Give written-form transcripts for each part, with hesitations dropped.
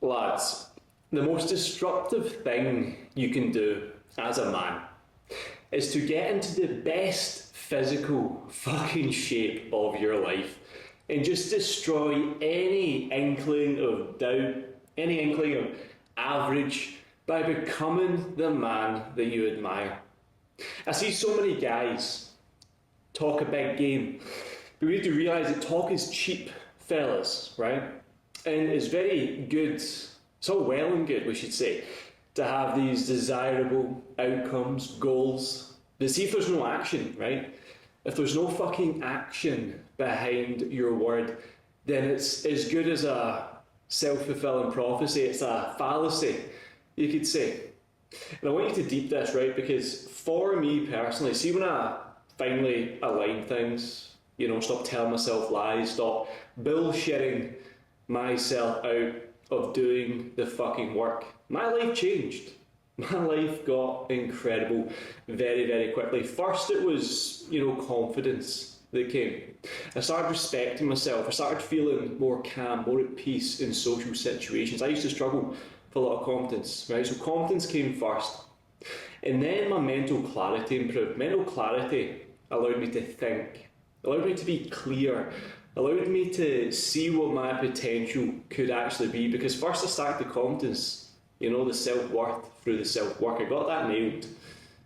Lads, the most disruptive thing you can do as a man is to get into the best physical fucking shape of your life and just destroy any inkling of doubt, any inkling of average by becoming the man that you admire. I see so many guys talk a big game, but we need to realise that talk is cheap, fellas, right? And it's very good, it's all well and good, we should say, to have these desirable outcomes, goals. But see, if there's no action, right? If there's no fucking action behind your word, then it's as good as a self-fulfilling prophecy. It's a fallacy, you could say. And I want you to deep this, right? Because for me personally, see, when I finally align things, stop telling myself lies, stop bullshitting myself out of doing the fucking work, my life changed. My life got incredible very, very quickly. First, it was, confidence that came. I started respecting myself. I started feeling more calm, more at peace in social situations. I used to struggle for a lot of confidence, right? So confidence came first. And then my mental clarity improved. Mental clarity allowed me to think, allowed me to be clear, allowed me to see what my potential could actually be. Because first I started the confidence, the self-worth through the self-work. I got that nailed,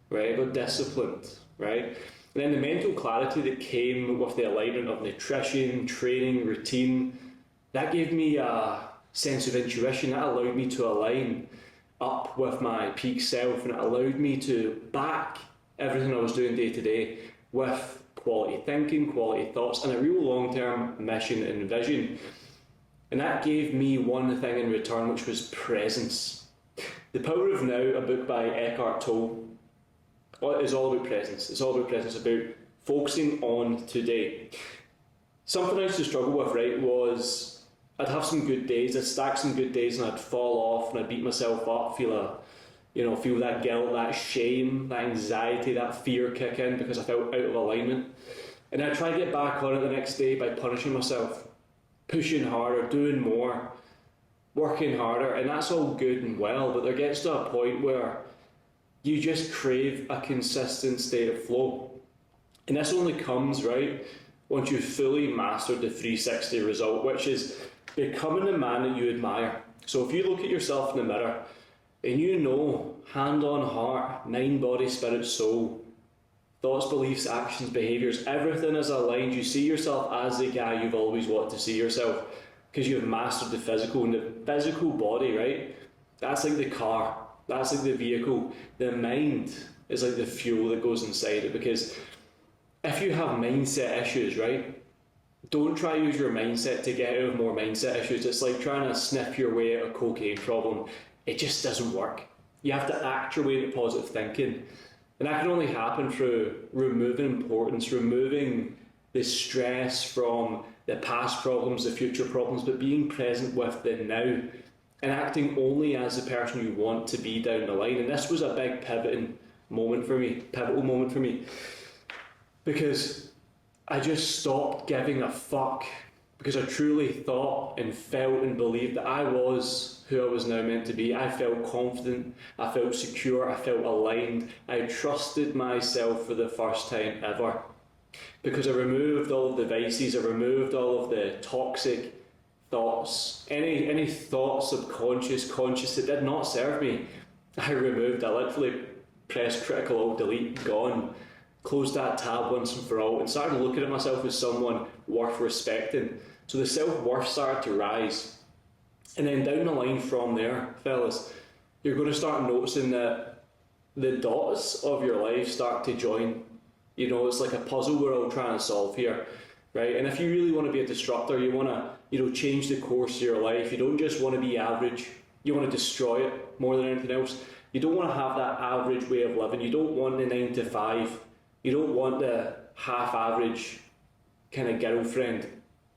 right? I got disciplined, right? And then the mental clarity that came with the alignment of nutrition, training, routine, that gave me a sense of intuition. That allowed me to align up with my peak self, and it allowed me to back everything I was doing day to day with quality thinking, quality thoughts, and a real long-term mission and vision. And that gave me one thing in return, which was presence. The Power of Now, a book by Eckhart Tolle, is all about presence. It's all about presence, about focusing on today. Something I used to struggle with, right, was I'd have some good days, I'd stack some good days, and I'd fall off, and I'd beat myself up, feel that guilt, that shame, that anxiety, that fear kick in because I felt out of alignment. And I'd try to get back on it the next day by punishing myself, pushing harder, doing more, working harder, and that's all good and well, but there gets to a point where you just crave a consistent state of flow. And this only comes, right, once you've fully mastered the 360 result, which is becoming the man that you admire. So if you look at yourself in the mirror and hand on heart, mind, body, spirit, soul, thoughts, beliefs, actions, behaviours, everything is aligned. You see yourself as the guy you've always wanted to see yourself because you've mastered the physical. And the physical body, right, that's like the car, that's like the vehicle. The mind is like the fuel that goes inside it, because if you have mindset issues, right, don't try to use your mindset to get out of more mindset issues. It's like trying to sniff your way out of a cocaine problem. It just doesn't work. You have to act your way into positive thinking. And that can only happen through removing importance, removing the stress from the past problems, the future problems, but being present with the now and acting only as the person you want to be down the line. And this was a big pivotal moment for me, because I just stopped giving a fuck, because I truly thought and felt and believed that I was who I was now meant to be. I felt confident, I felt secure, I felt aligned. I trusted myself for the first time ever, because I removed all of the vices, I removed all of the toxic thoughts, any thoughts subconscious, conscious that did not serve me. I removed. I literally pressed critical alt delete, gone. Closed that tab once and for all and started looking at myself as someone worth respecting. So the self-worth started to rise. And then down the line from there, fellas, you're going to start noticing that the dots of your life start to join. It's like a puzzle we're all trying to solve here, right? And if you really want to be a disruptor, you want to, change the course of your life. You don't just want to be average. You want to destroy it more than anything else. You don't want to have that average way of living. You don't want the 9 to 5. You don't want the half-average kind of girlfriend,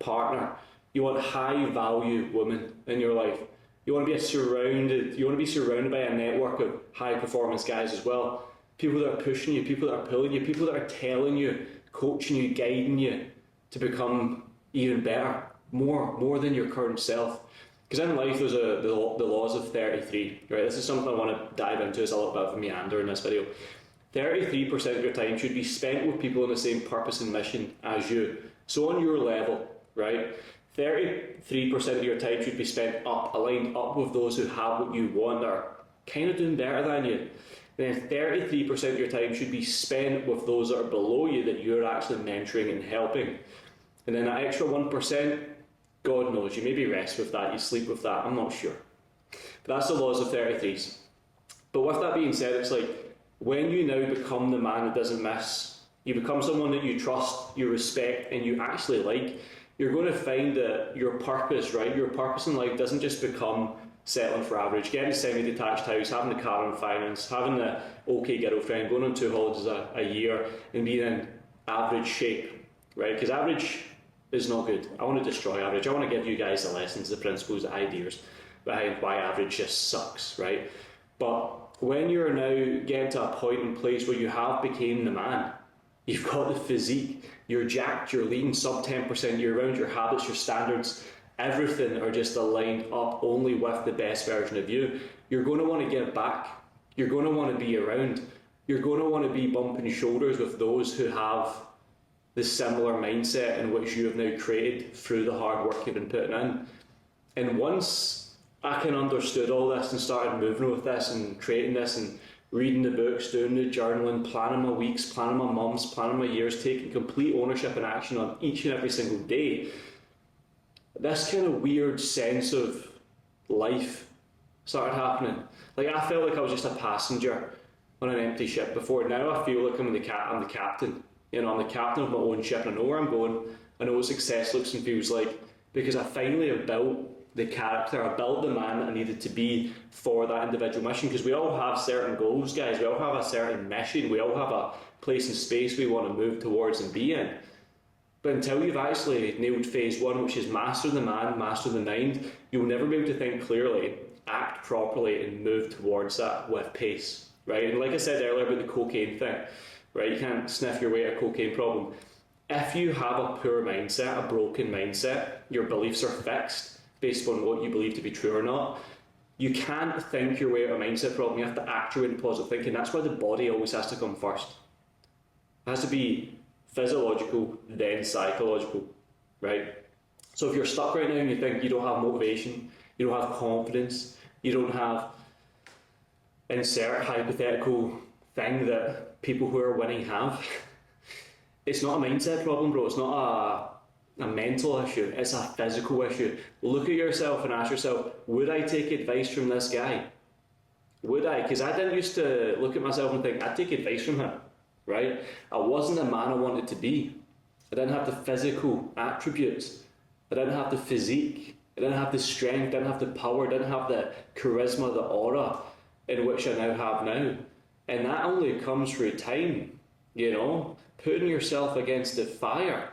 partner. You want high-value women in your life. You want to be surrounded by a network of high-performance guys as well. People that are pushing you, people that are pulling you, people that are telling you, coaching you, guiding you to become even better, more than your current self. Because in life there's the laws of 33, right? This is something I want to dive into as a little bit of a meander in this video. 33% of your time should be spent with people on the same purpose and mission as you. So on your level, right? 33% of your time should be spent aligned up with those who have what you want, or kind of doing better than you. And then 33% of your time should be spent with those that are below you that you're actually mentoring and helping. And then that extra 1%, God knows, you maybe rest with that, you sleep with that, I'm not sure. But that's the laws of 33s. But with that being said, it's like, when you now become the man that doesn't miss, you become someone that you trust, you respect, and you actually like, you're going to find that your purpose, right, your purpose in life doesn't just become settling for average, getting a semi-detached house, having the car on finance, having the okay girlfriend, going on 2 holidays a year, and being in average shape, right? Because average is not good. I want to destroy average. I want to give you guys the lessons, the principles, the ideas behind why average just sucks, right? But when you're now getting to a point and place where you have became the man, you've got the physique, you're jacked, you're lean sub 10% year round, your habits, your standards, everything are just aligned up only with the best version of you, you're going to want to give back. You're going to want to be around. You're going to want to be bumping shoulders with those who have the similar mindset in which you have now created through the hard work you've been putting in. And once I can understood all this and started moving with this and creating this and reading the books, doing the journaling, planning my weeks, planning my months, planning my years, taking complete ownership and action on each and every single day, this kind of weird sense of life started happening. Like, I felt like I was just a passenger on an empty ship before. Now I feel like I'm the captain. You know, I'm the captain of my own ship and I know where I'm going. I know what success looks and feels like, because I finally have built the character, I built the man that I needed to be for that individual mission. Because we all have certain goals, guys. We all have a certain mission. We all have a place and space we want to move towards and be in. But until you've actually nailed phase 1, which is master the man, master the mind, you'll never be able to think clearly, act properly, and move towards that with pace, right? And like I said earlier about the cocaine thing, right? You can't sniff your way at a cocaine problem. If you have a poor mindset, a broken mindset, your beliefs are fixed based on what you believe to be true or not, you can't think your way out of a mindset problem. You have to act your way into positive thinking. That's why the body always has to come first. It has to be physiological, then psychological, right? So if you're stuck right now and you think you don't have motivation, you don't have confidence, you don't have insert hypothetical thing that people who are winning have, it's not a mindset problem, bro. It's not a mental issue. It's a physical issue. Look at yourself and ask yourself, would I take advice from this guy? Would I? Because I didn't used to look at myself and think I'd take advice from him. Right? I wasn't the man I wanted to be. I didn't have the physical attributes. I didn't have the physique. I didn't have the strength. I didn't have the power. I didn't have the charisma, the aura in which I now have now. And that only comes through time, you know, putting yourself against the fire.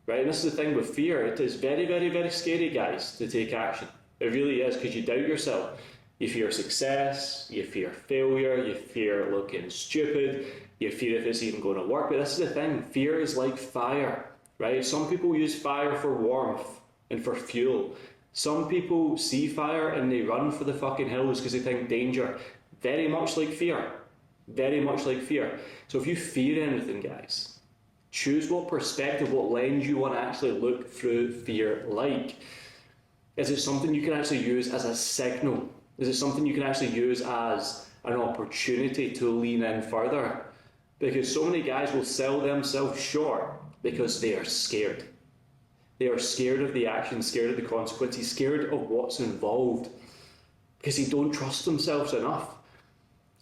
Right? And this is the thing with fear. It is very, very, very scary, guys, to take action. It really is, because you doubt yourself. You fear success. You fear failure. You fear looking stupid. You fear if it's even going to work. But this is the thing, fear is like fire, right? Some people use fire for warmth and for fuel. Some people see fire and they run for the fucking hills because they think danger. Very much like fear. Very much like fear. So if you fear anything, guys, choose what perspective, what lens you want to actually look through fear like. Is it something you can actually use as a signal? Is it something you can actually use as an opportunity to lean in further? Because so many guys will sell themselves short because they are scared. They are scared of the action, scared of the consequences, scared of what's involved, because they don't trust themselves enough.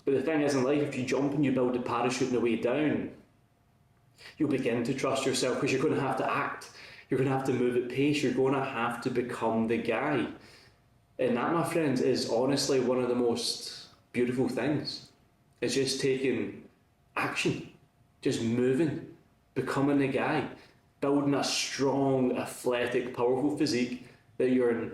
But the thing is, in life, if you jump and you build a parachute on the way down, you'll begin to trust yourself, because you're going to have to act. You're going to have to move at pace. You're going to have to become the guy. And that, my friends, is honestly one of the most beautiful things. It's just taking action, just moving, becoming the guy, building a strong, athletic, powerful physique that you're in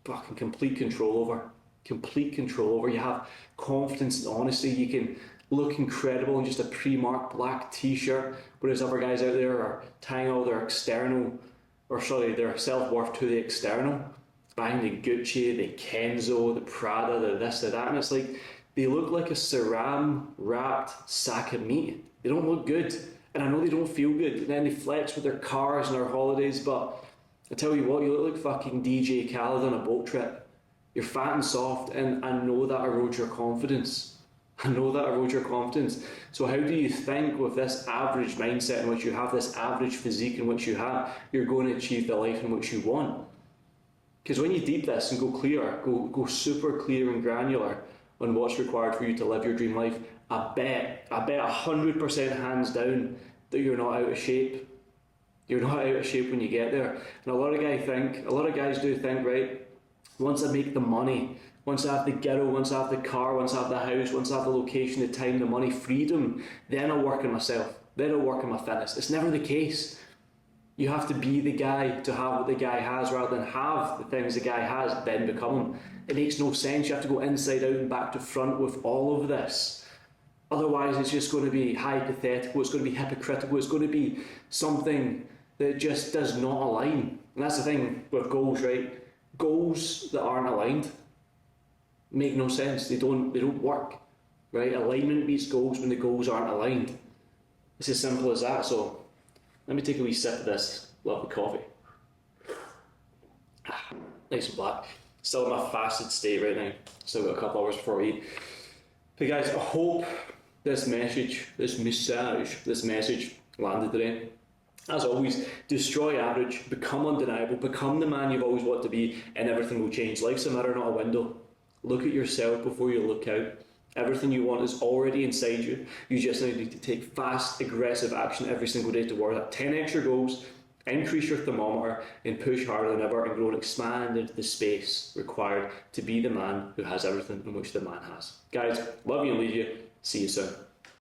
fucking complete control over. Complete control over. You have confidence and honesty. You can look incredible in just a pre-marked black t-shirt, whereas other guys out there are tying all their their self-worth to the external. buying the Gucci, the Kenzo, the Prada, the this, the that, and it's like they look like a saran wrapped sack of meat. They don't look good, and I know they don't feel good. And then they flex with their cars and their holidays, but I tell you what, you look like fucking DJ Khaled on a boat trip. You're fat and soft, and I know that erodes your confidence. I know that erodes your confidence. So how do you think with this average mindset in which you have, this average physique in which you have, you're going to achieve the life in which you want? Because when you deep this and go clear, go super clear and granular on what's required for you to live your dream life, I bet 100% hands down that you're not out of shape. You're not out of shape when you get there. And a lot of guys do think, right, once I make the money, once I have the ghetto, once I have the car, once I have the house, once I have the location, the time, the money, freedom, then I'll work on myself. Then I'll work on my fitness. It's never the case. You have to be the guy to have what the guy has rather than have the things the guy has, then become him. It makes no sense. You have to go inside out and back to front with all of this. Otherwise, it's just going to be hypothetical, it's going to be hypocritical, it's going to be something that just does not align. And that's the thing with goals, right? Goals that aren't aligned make no sense. They don't work, right? Alignment beats goals when the goals aren't aligned. It's as simple as that. So let me take a wee sip of this lovely coffee. Nice and black. Still in my fasted state right now. Still got a couple hours before we eat. But guys, I hope this message landed today. As always, destroy average, become undeniable, become the man you've always wanted to be, and everything will change. Life's a mirror, not a window. Look at yourself before you look out. Everything you want is already inside you. You just need to take fast, aggressive action every single day toward that. 10x your goals, increase your thermometer, and push harder than ever, and grow and expand into the space required to be the man who has everything in which the man has. Guys, love you and leave you. See you soon.